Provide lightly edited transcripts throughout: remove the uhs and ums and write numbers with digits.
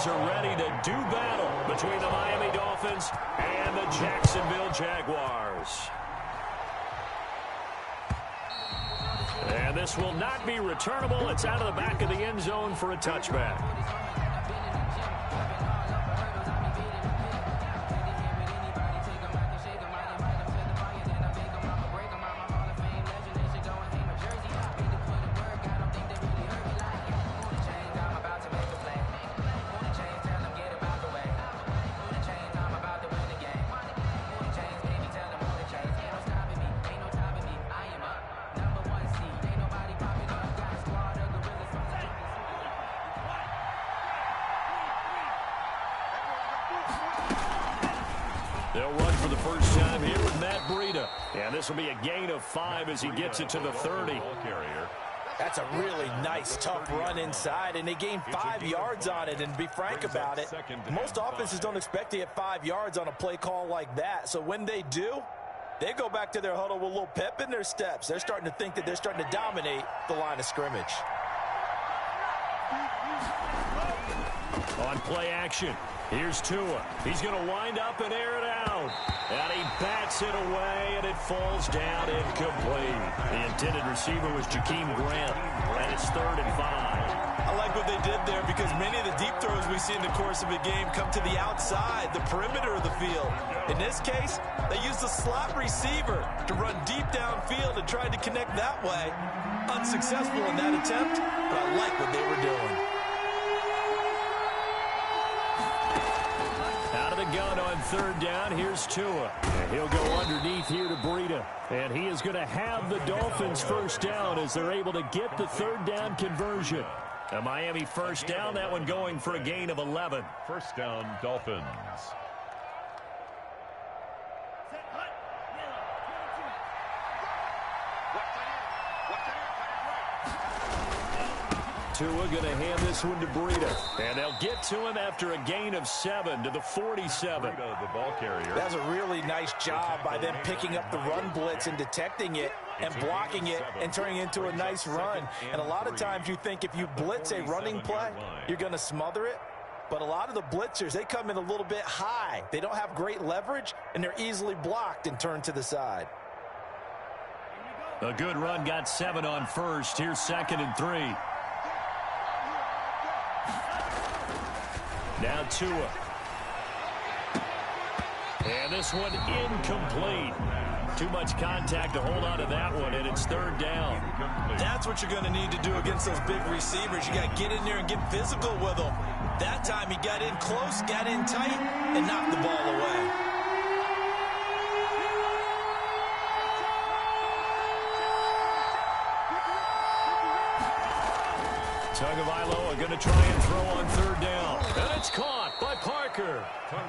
players are ready to do battle between the Miami Dolphins and the Jacksonville Jaguars. And this will not be returnable. It's out of the back of the end zone for a touchback. They'll run for the first time here with Matt Breida. And this will be a gain of 5 as he gets it to the 30. That's a really nice, tough run inside, and they gained 5 yards on it. And to be frank about it, most offenses don't expect to get 5 yards on a play call like that. So when they do, they go back to their huddle with a little pep in their steps. They're starting to think that they're starting to dominate the line of scrimmage. On play action, here's Tua. He's going to wind up and air it out. And he bats it away, and it falls down incomplete. The intended receiver was Jakeem Grant, and it's 3rd and 5. I like what they did there because many of the deep throws we see in the course of a game come to the outside, the perimeter of the field. In this case, they used a slot receiver to run deep downfield and tried to connect that way. Unsuccessful in that attempt, but I like what they were doing. Out of the gun on 3rd down, here's Tua. And he'll go underneath here to Breida. And he is going to have the Dolphins first down as they're able to get the 3rd down conversion. A Miami first down, that one going for a gain of 11. First down, Dolphins. Tua going to hand this one to Breida. And they'll get to him after a gain of 7 to the 47. Breida, the ball carrier. That's a really nice job by them picking up the run blitz and detecting it and blocking it and turning it into a nice run. And a lot of times you think if you blitz a running play, you're going to smother it. But a lot of the blitzers, they come in a little bit high. They don't have great leverage, and they're easily blocked and turned to the side. A good run, got 7 on first. Here's 2nd and 3. Now Tua. And this one incomplete. Too much contact to hold on to that one, and it's 3rd down. That's what you're going to need to do against those big receivers. You got to get in there and get physical with them. That time he got in close, got in tight, and knocked the ball away. Tagovailoa going to try and throw on 3rd down. And it's caught by Parker.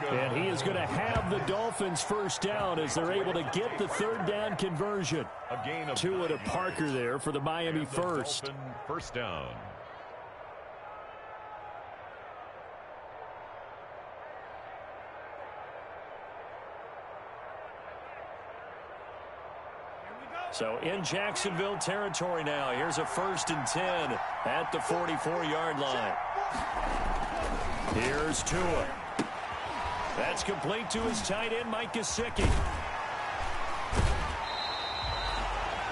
And he is going to have the Dolphins first down as they're able to get the 3rd down conversion. A gain of Tua to Parker there for the Miami first. First down. So in Jacksonville territory now. Here's a 1st and 10 at the 44-yard line. Here's Tua. That's complete to his tight end, Mike Gesicki.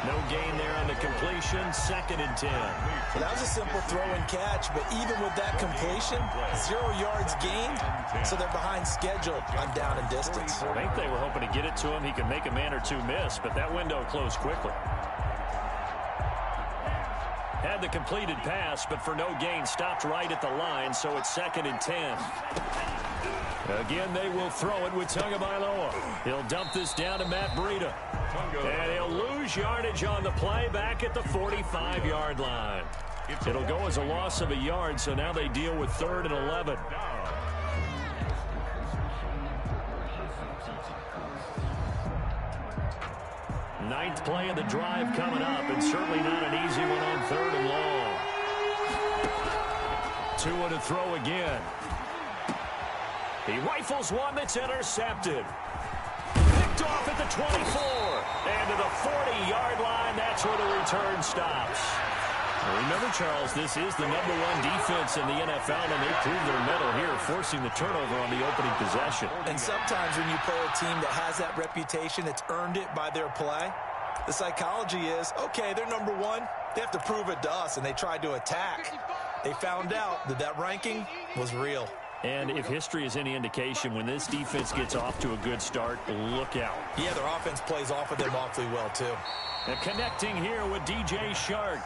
No gain there on the completion. 2nd and 10. Well, that was a simple throw and catch, but even with that completion, 0 yards gained, so they're behind schedule on down and distance. I think they were hoping to get it to him. He could make a man or two miss, but that window closed quickly. Had the completed pass, but for no gain, stopped right at the line, so it's 2nd and 10. Again, they will throw it with Tagovailoa. He'll dump this down to Matt Breida. And he'll lose yardage on the play back at the 45-yard line. It'll go as a loss of a yard, so now they deal with 3rd and 11. Ninth play of the drive coming up, and certainly not an easy one on 3rd and long. Tua to throw again. He rifles one that's intercepted. Picked off at the 24. And to the 40-yard line, that's where the return stops. Remember, Charles, this is the #1 defense in the NFL, and they proved their mettle here forcing the turnover on the opening possession. And sometimes when you play a team that has that reputation, that's earned it by their play, the psychology is, okay, they're number one. They have to prove it to us, and they tried to attack. They found out that that ranking was real. And if history is any indication, when this defense gets off to a good start, look out. Yeah, their offense plays off of them awfully well, too. And connecting here with DJ Shark.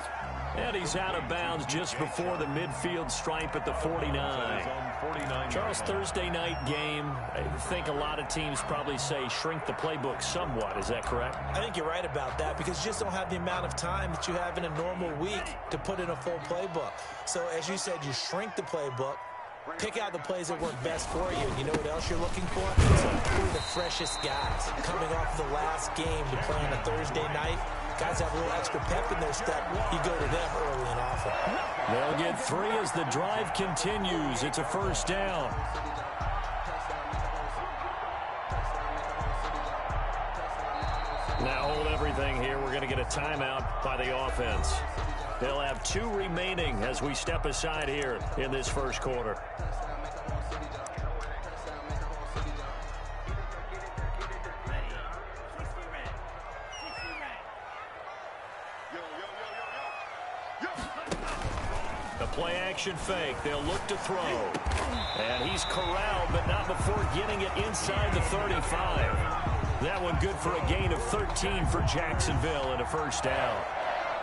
And he's out of bounds just before the midfield stripe at the 49. Charles, Thursday night game, I think a lot of teams probably say shrink the playbook somewhat. Is that correct? I think you're right about that because you just don't have the amount of time that you have in a normal week to put in a full playbook. So, as you said, you shrink the playbook, pick out the plays that work best for you. And you know what else you're looking for? Who are the freshest guys coming off the last game to play on a Thursday night? Guys have a little extra pep in their step. You go to them early and often. They'll get 3 as the drive continues. It's a first down. Now hold everything here. We're going to get a timeout by the offense. They'll have 2 remaining as we step aside here in this first quarter. The play action fake. They'll look to throw. And he's corralled, but not before getting it inside the 35. That one good for a gain of 13 for Jacksonville and a first down.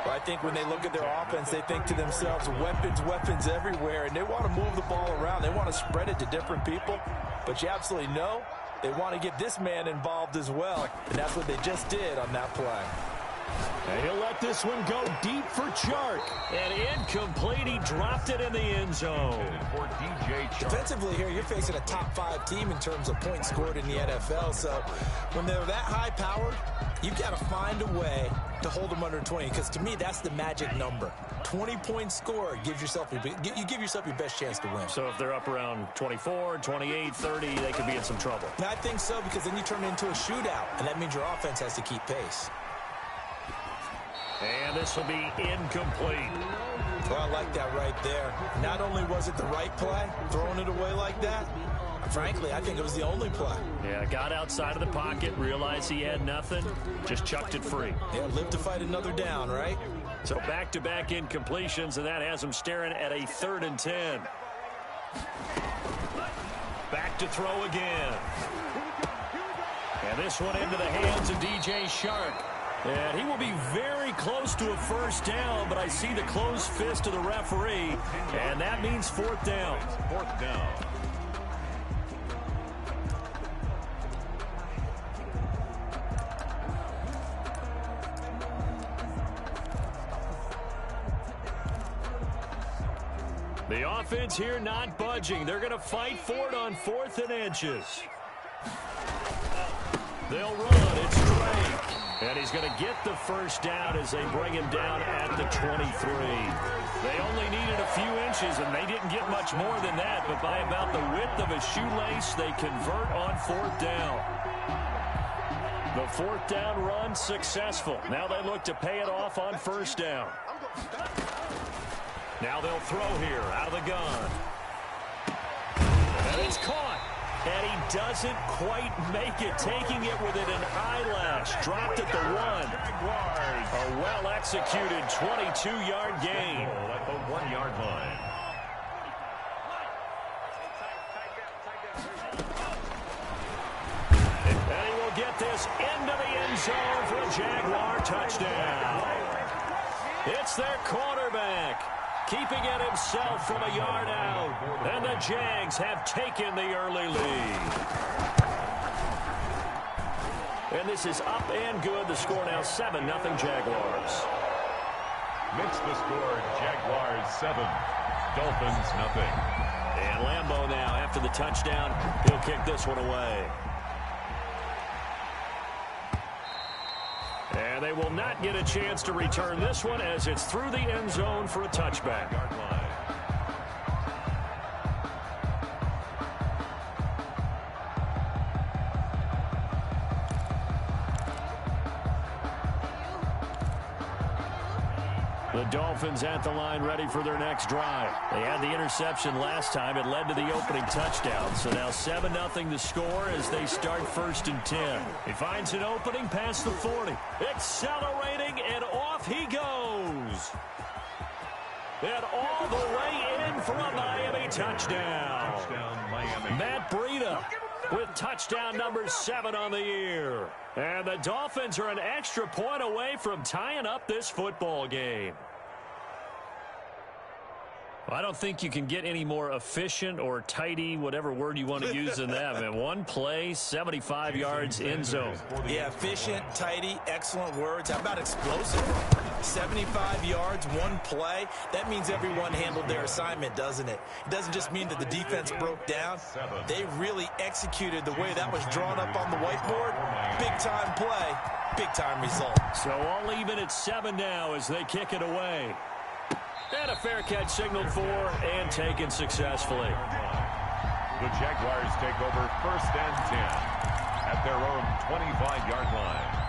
Well, I think when they look at their offense, they think to themselves, weapons, weapons everywhere, and they want to move the ball around. They want to spread it to different people, but you absolutely know they want to get this man involved as well, and that's what they just did on that play. And he'll let this one go deep for Chark. And incomplete. He dropped it in the end zone. For DJ Chark. Defensively here, you're facing a top-5 team in terms of points scored in the NFL. So when they're that high-powered, you've got to find a way to hold them under 20. Because to me, that's the magic number. 20 points scored gives yourself you give yourself your best chance to win. So if they're up around 24, 28, 30, they could be in some trouble. I think so, because then you turn it into a shootout, and that means your offense has to keep pace. And this will be incomplete. Well, I like that right there. Not only was it the right play, throwing it away like that, frankly, I think it was the only play. Yeah, got outside of the pocket, realized he had nothing, just chucked it free. Yeah, live to fight another down, right? So back-to-back incompletions, and that has him staring at a 3rd and 10. Back to throw again. And this one into the hands of DJ Shark. And he will be very close to a first down, but I see the closed fist of the referee, and that means 4th down. 4th down. The offense here not budging. They're going to fight for it on 4th and inches. They'll run. It's Drake. And he's going to get the first down as they bring him down at the 23. They only needed a few inches, and they didn't get much more than that. But by about the width of a shoelace, they convert on 4th down. The 4th down run successful. Now they look to pay it off on 1st down. Now they'll throw here out of the gun. And it's caught. And he doesn't quite make it, taking it within an eyelash. Dropped at the 1. A well-executed 22-yard gain. At the 1-yard line. And he will get this into the end zone for a Jaguar touchdown. It's their quarterback, keeping it himself from a yard out. And the Jags have taken the early lead. And this is up and good. The score now 7-0 Jaguars. Makes the score Jaguars 7, Dolphins nothing. And Lambeau now after the touchdown. He'll kick this one away. And they will not get a chance to return this one as it's through the end zone for a touchback. The Dolphins at the line ready for their next drive. They had the interception last time. It led to the opening touchdown. So now 7-0 the score as they start 1st and 10. He finds an opening past the 40. Accelerating, and off he goes. And all the way in for a Miami touchdown. Matt Breida with touchdown number 7 on the year. And the Dolphins are an extra point away from tying up this football game. I don't think you can get any more efficient or tidy, whatever word you want to use in that. Man, one play, 75 yards, end zone. Yeah, efficient, tidy, excellent words. How about explosive? 75 yards, one play. That means everyone handled their assignment, doesn't it? It doesn't just mean that the defense broke down. They really executed the way that was drawn up on the whiteboard. Big-time play, big-time result. So all even at 7 now as they kick it away. And a fair catch signaled for and taken successfully. The Jaguars take over 1st and 10 at their own 25-yard line.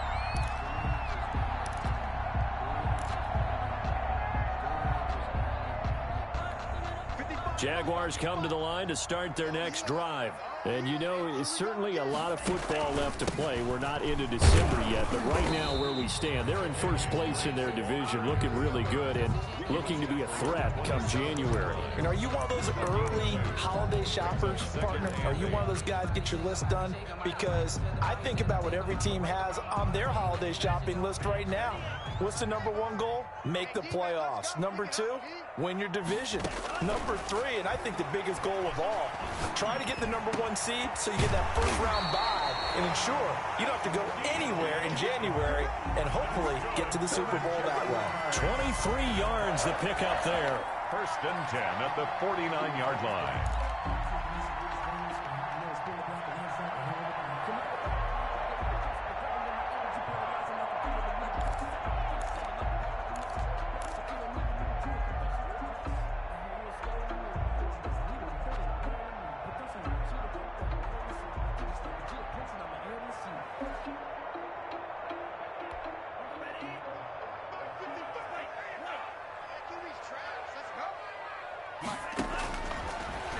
Jaguars come to the line to start their next drive. And, you know, it's certainly a lot of football left to play. We're not into December yet, but right now where we stand, they're in first place in their division, looking really good and looking to be a threat come January. And are you one of those early holiday shoppers, partner? Are you one of those guys get your list done? Because I think about what every team has on their holiday shopping list right now. What's the number 1 goal? Make the playoffs. Number 2, win your division. Number 3, and I think the biggest goal of all, try to get the number 1 seed so you get that first-round bye and ensure you don't have to go anywhere in January and hopefully get to the Super Bowl that way. 23 yards to pick up there. 1st and 10 at the 49-yard line.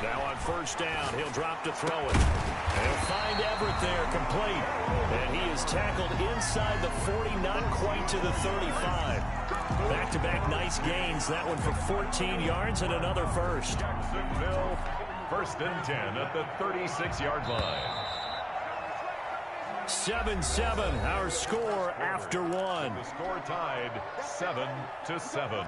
Now on 1st down, he'll drop to throw it. He'll find Everett there, complete. And he is tackled inside the 40, not quite to the 35. Back-to-back nice gains. That one for 14 yards and another first. Jacksonville, 1st and 10 at the 36-yard line. 7-7, our score after 1. The score tied 7-7.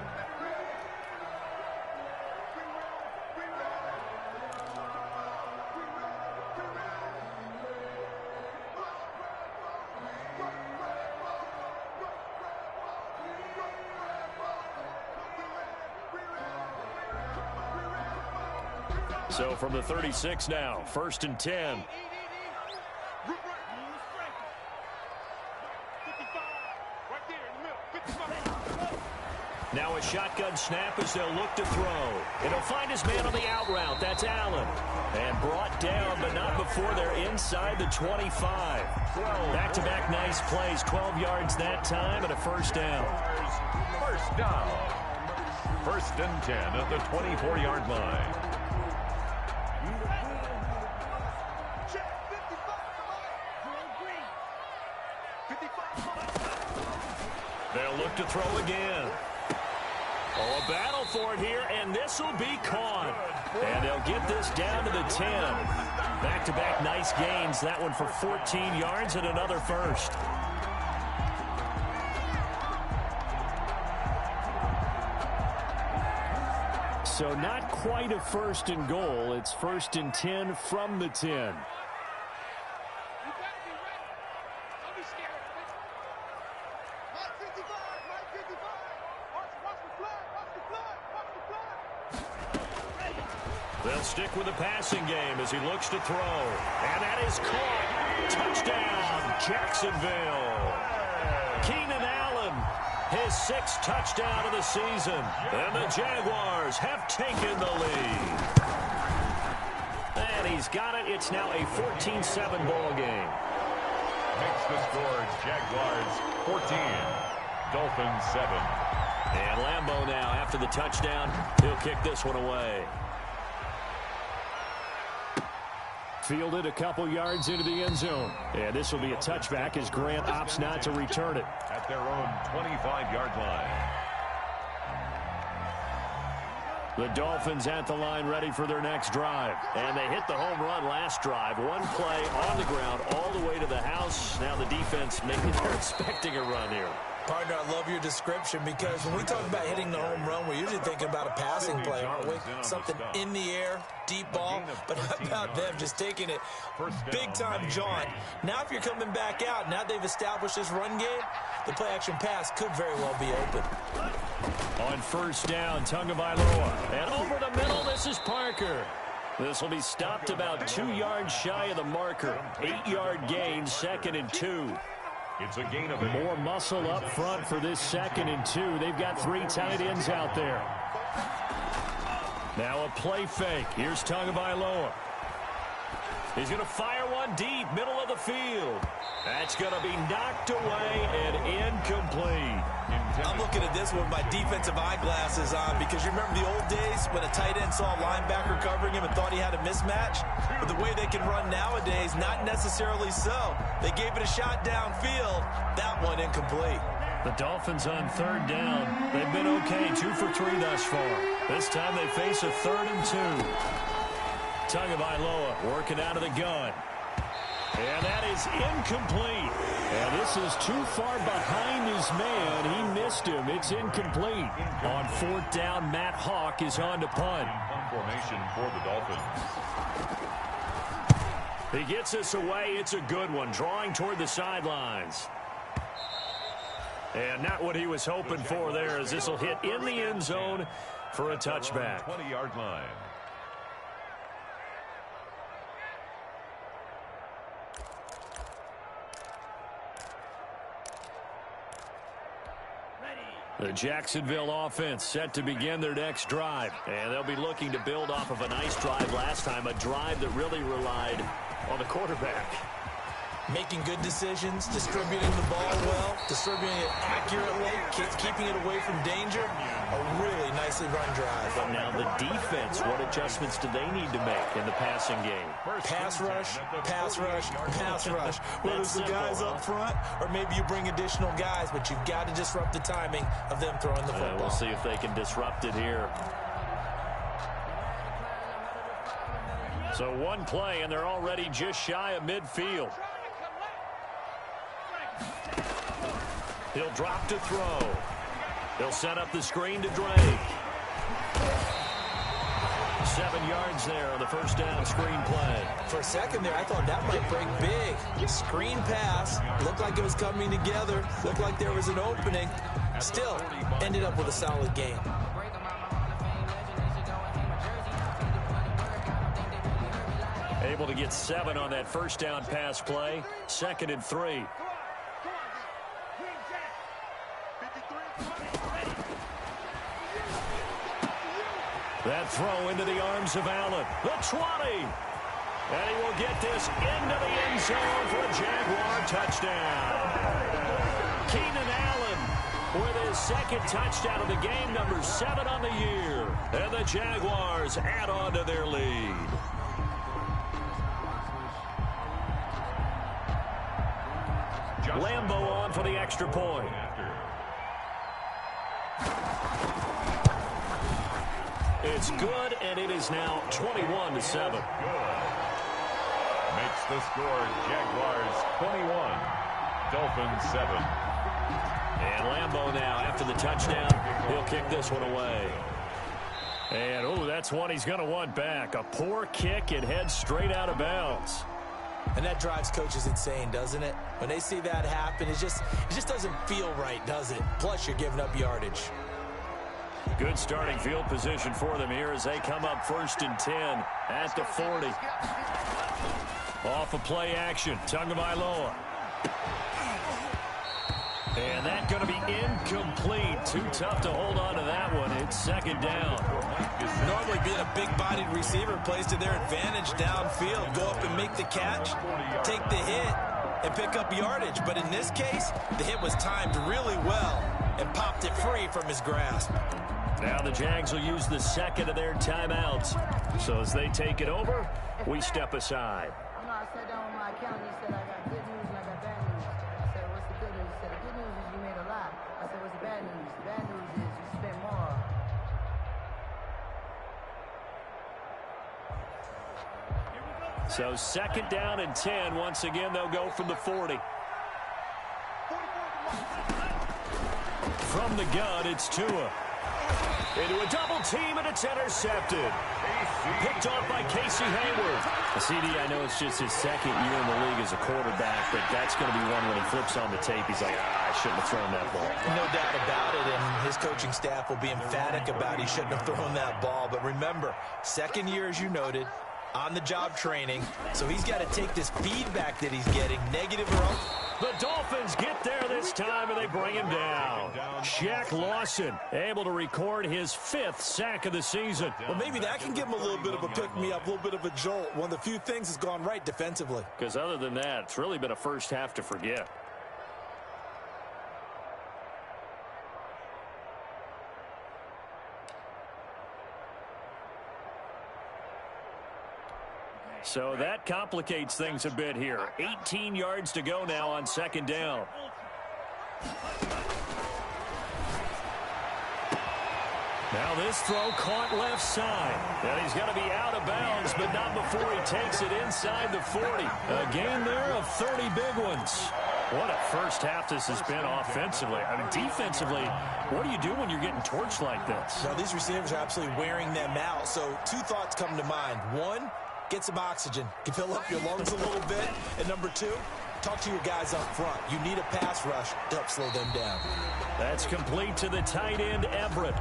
So from the 36 now, 1st and 10. Now a shotgun snap as they'll look to throw. It'll find his man on the out route. That's Allen. And brought down, but not before they're inside the 25. Back-to-back nice plays. 12 yards that time and a first down. First down. 1st and 10 at the 24-yard line. They'll look to throw again. Oh, a battle for it here, and this will be caught. And they'll get this down to the 10. Back-to-back nice gains. That one for 14 yards and another first. So not quite a 1st and goal. It's 1st and 10 from the 10. They'll stick with the passing game as he looks to throw. And that is caught. Touchdown, Jacksonville. Keenan Allen, his 6th touchdown of the season. And the Jaguars have taken the lead. And he's got it. It's now a 14-7 ball game. Makes the score Jaguars 14, Dolphins 7. And Lambeau now, after the touchdown, he'll kick this one away. Fielded a couple yards into the end zone. And this will be a touchback as Grant opts not to return it. At their own 25-yard line. The Dolphins at the line ready for their next drive. And they hit the home run last drive. One play on the ground all the way to the house. Now the defense maybe they're expecting a run here. Partner, I love your description because when we talk about hitting the home run, we're usually thinking about a passing play, aren't we? Something in the air, deep ball. But how about them just taking it big-time jaunt? Now if you're coming back out, now they've established this run game, the play-action pass could very well be open. On first down, Tagovailoa. And over the middle, this is Parker. This will be stopped about 2 yards shy of the marker. 8-yard gain, 2nd and 2. It's a gain of more muscle up front for this 2nd and 2. They've got 3 tight ends out there. Now a play fake. Here's Tagovailoa. He's going to fire one deep, middle of the field. That's going to be knocked away and incomplete. I'm looking at this one with my defensive eyeglasses on because you remember the old days when a tight end saw a linebacker covering him and thought he had a mismatch? But the way they can run nowadays, not necessarily so. They gave it a shot downfield. That one incomplete. The Dolphins on 3rd down. They've been okay, 2 for 3 thus far. This time they face a 3rd and 2. Tagovailoa working out of the gun. And that is incomplete. And this is too far behind his man. He missed him. It's incomplete. On 4th down, Matt Hawk is on to punt. Formation for the Dolphins. He gets us away. It's a good one. Drawing toward the sidelines. And not what he was hoping for there as this will hit in the end zone for a touchback. 20-yard line. The Jacksonville offense set to begin their next drive. And they'll be looking to build off of a nice drive last time, a drive that really relied on the quarterback. Making good decisions, distributing the ball well, distributing it accurately, keeping it away from danger. A really nicely run drive. But now the defense, what adjustments do they need to make in the passing game? Pass rush, pass rush, pass rush. Whether it's the guys up front or maybe you bring additional guys, but you've got to disrupt the timing of them throwing the football. We'll see if they can disrupt it here. So one play, and they're already just shy of midfield. He'll drop to throw. He'll set up the screen to Drake. 7 yards there on the first down screen play. For a second there, I thought that might break big. Screen pass. Looked like it was coming together. Looked like there was an opening. Still, ended up with a solid game. Able to get 7 on that first down pass play. 2nd and 3. That throw into the arms of Allen. The 20. And he will get this into the end zone for a Jaguar touchdown. Keenan Allen with his 2nd touchdown of the game, number 7 on the year. And the Jaguars add on to their lead. Lambeau on for the extra point. It's good, and it is now 21-7. Makes the score Jaguars 21, Dolphins 7. And Lambeau now, after the touchdown, he'll kick this one away. And, oh, that's one he's going to want back. A poor kick, it heads straight out of bounds. And that drives coaches insane, doesn't it? When they see that happen, it just doesn't feel right, does it? Plus, you're giving up yardage. Good starting field position for them here as they come up 1st and 10 at the 40. Off of play action, Tagovailoa. And that's going to be incomplete. Too tough to hold on to that one. It's 2nd down. Normally being a big-bodied receiver plays to their advantage downfield. Go up and make the catch, take the hit, and pick up yardage. But in this case, the hit was timed really well and popped it free from his grasp. Now the Jags will use the second of their timeouts. So as they take it over, we step aside. You know, I sat down with my accountant. He said, I got good news and I got bad news. I said, what's the good news? He said, the good news is you made a lot. I said, what's the bad news? The bad news is you spent more. So second down and 10. Once again, they'll go from the 40. From the gun, it's Tua. Into a double team, and it's intercepted. Picked off by Casey Hayward. CD, I know it's just his second year in the league as a quarterback, but that's going to be one when he flips on the tape. He's like, I shouldn't have thrown that ball. No doubt about it, and his coaching staff will be emphatic about he shouldn't have thrown that ball. But remember, second year, as you noted, on-the-job training, so he's got to take this feedback that he's getting, negative or else. The Dolphins get there this time, and they bring him down. Shaq Lawson able to record his 5th sack of the season. Well, maybe that can give him a little bit of a pick-me-up, a little bit of a jolt. One of the few things has gone right defensively. Because other than that, it's really been a first half to forget. So that complicates things a bit here. 18 yards to go now on second down. Now this throw caught left side. And he's going to be out of bounds, but not before he takes it inside the 40. A gain there of 30 big ones. What a first half this has been offensively. I mean, defensively, what do you do when you're getting torched like this? Now, these receivers are absolutely wearing them out. So two thoughts come to mind. One, get some oxygen. You can fill up your lungs a little bit. And number two, talk to your guys up front. You need a pass rush to help slow them down. That's complete to the tight end, Everett.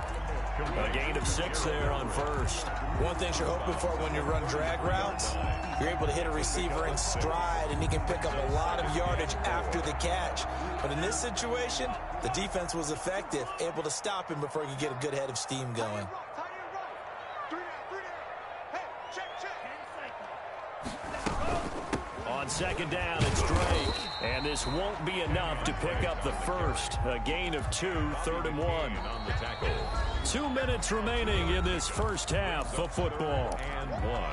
A gain of 6 there on first. One thing you're hoping for when you run drag routes, you're able to hit a receiver in stride, and he can pick up a lot of yardage after the catch. But in this situation, the defense was effective, able to stop him before he could get a good head of steam going. On second down, it's Drake. And this won't be enough to pick up the first. A gain of 2, 3rd and 1. 2 minutes remaining in this first half of football. And 1.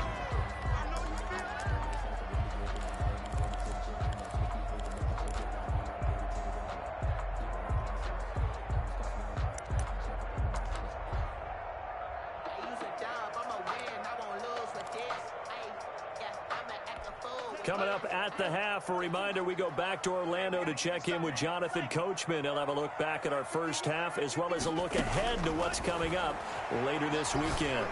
Coming up at the half, a reminder, we go back to Orlando to check in with Jonathan Coachman. He'll have a look back at our first half as well as a look ahead to what's coming up later this weekend.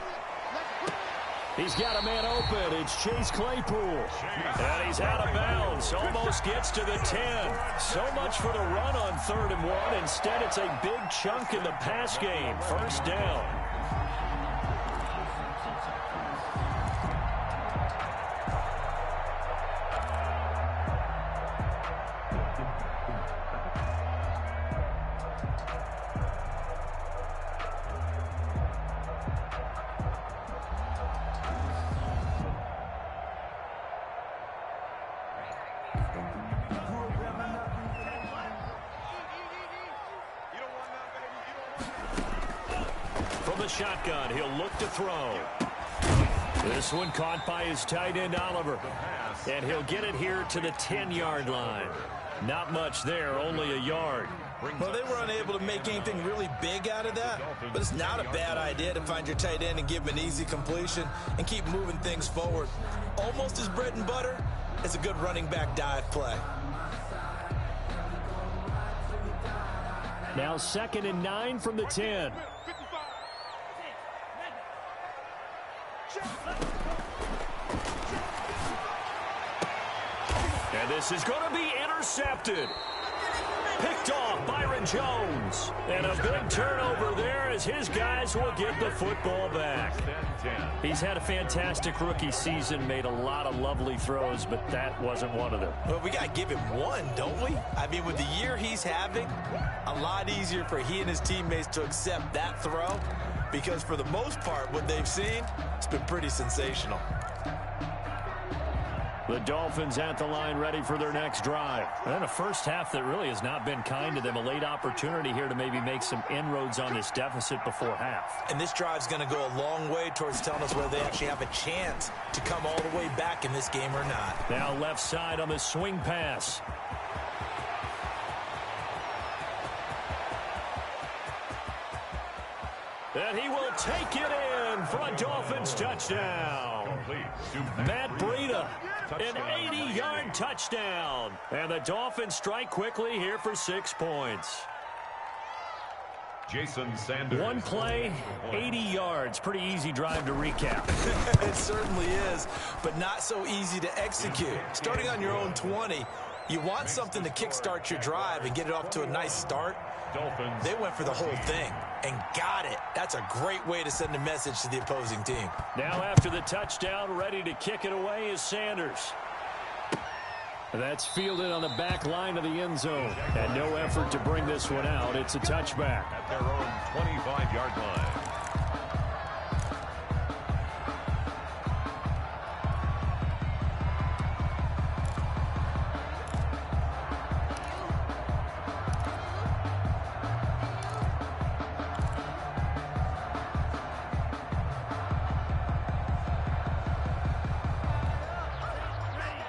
He's got a man open. It's Chase Claypool. And he's out of bounds. Almost gets to the 10. So much for the run on 3rd and 1. Instead, it's a big chunk in the pass game. First down. From the shotgun, he'll look to throw. This one caught by his tight end, Oliver. And he'll get it here to the 10-yard line. Not much there, only a yard. Well, they were unable to make anything really big out of that, but it's not a bad idea to find your tight end and give him an easy completion and keep moving things forward. Almost as bread and butter as a good running back dive play. Now 2nd and 9 from the 10. And this is going to be intercepted. Picked off Byron Jones. And a big turnover there as his guys will get the football back. He's had a fantastic rookie season, made a lot of lovely throws, but that wasn't one of them. Well, we got to give him one, don't we? I mean, with the year he's having, a lot easier for he and his teammates to accept that throw because for the most part, what they've seen, it's been pretty sensational. The Dolphins at the line ready for their next drive. And a first half that really has not been kind to them. A late opportunity here to maybe make some inroads on this deficit before half. And this drive's going to go a long way towards telling us whether they actually have a chance to come all the way back in this game or not. Now left side on the swing pass. And he will take it in for a Dolphins touchdown. Matt Breida, an 80-yard touchdown. And the Dolphins strike quickly here for 6 points. Jason Sanders. One play, 80 yards. Pretty easy drive to recap. It certainly is, but not so easy to execute. Starting on your own 20, you want something to kickstart your drive and get it off to a nice start. Dolphins. They went for the whole thing and got it. That's a great way to send a message to the opposing team. Now after the touchdown, ready to kick it away is Sanders. That's fielded on the back line of the end zone. And no effort to bring this one out. It's a touchback. At their own 25-yard line.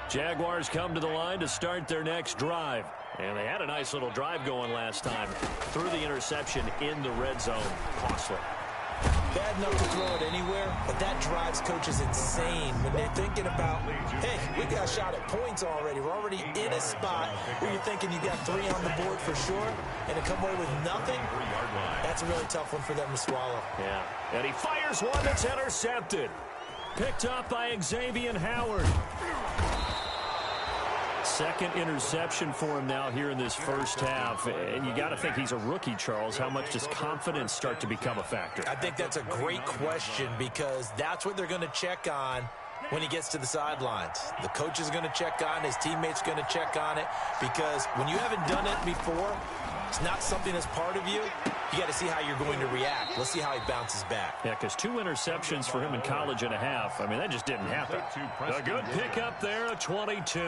Jaguars come to the line to start their next drive. And they had a nice little drive going last time. Threw the interception in the red zone. Costly. Bad enough to throw it anywhere, but that drives coaches insane when they're thinking about, hey, we got a shot at points already. We're already in a spot where you're thinking you got 3 on the board for sure, and to come away with nothing, that's a really tough one for them to swallow. Yeah, and he fires one that's intercepted. Picked up by Xavier Howard. Second interception for him now here in this first half. And you got to think he's a rookie, Charles. How much does confidence start to become a factor? I think that's a great question because that's what they're going to check on when he gets to the sidelines. The coach is going to check on it. His teammates going to check on it because when you haven't done it before, it's not something that's part of you. You got to see how you're going to react. Let's see how he bounces back. Yeah, because 2 interceptions for him in college and a half. I mean, that just didn't happen. A good pickup there, a 22.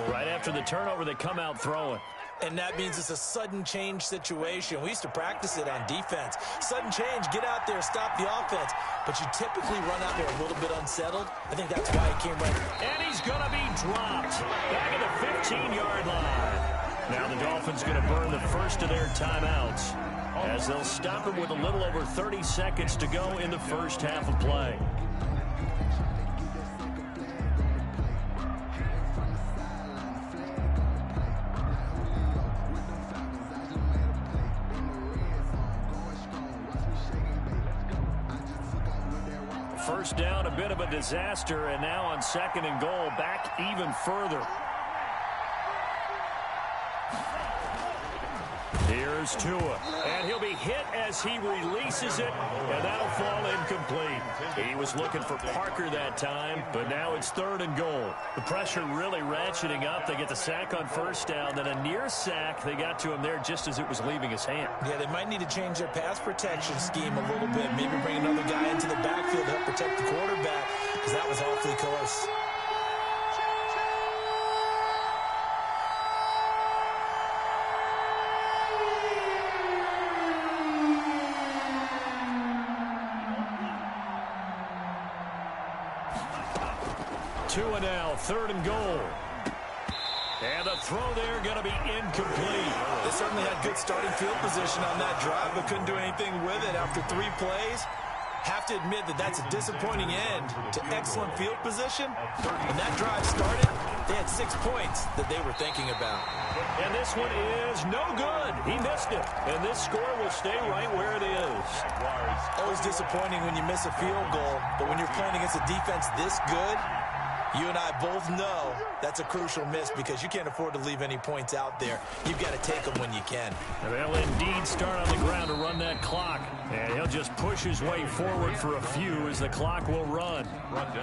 Right after the turnover, they come out throwing. And that means it's a sudden change situation. We used to practice it on defense. Sudden change, get out there, stop the offense. But you typically run out there a little bit unsettled. I think that's why he came right. And he's going to be dropped back at the 15-yard line. Now the Dolphins going to burn the first of their timeouts as they'll stop him with a little over 30 seconds to go in the first half of play. First down, a bit of a disaster, and now on 2nd and goal, back even further. Here's Tua, and he'll be hit as he releases it, and that'll fall incomplete. He was looking for Parker that time, but now it's 3rd and goal. The pressure really ratcheting up. They get the sack on first down, then a near sack. They got to him there just as it was leaving his hand. Yeah, they might need to change their pass protection scheme a little bit. Maybe bring another guy into the backfield to help protect the quarterback, because that was awfully close. Tua now, 3rd and goal. And the throw there going to be incomplete. They certainly had good starting field position on that drive, but couldn't do anything with it after 3 plays. Have to admit that that's a disappointing end to excellent field position. When that drive started, they had 6 points that they were thinking about. And this one is no good. He missed it. And this score will stay right where it is. Always disappointing when you miss a field goal, but when you're playing against a defense this good, you and I both know that's a crucial miss because you can't afford to leave any points out there. You've got to take them when you can. And they'll indeed start on the ground to run that clock. And he'll just push his way forward for a few as the clock will run.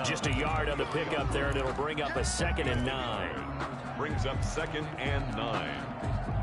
Just a yard on the pickup there, and it'll bring up a 2nd and 9. Brings up 2nd and 9.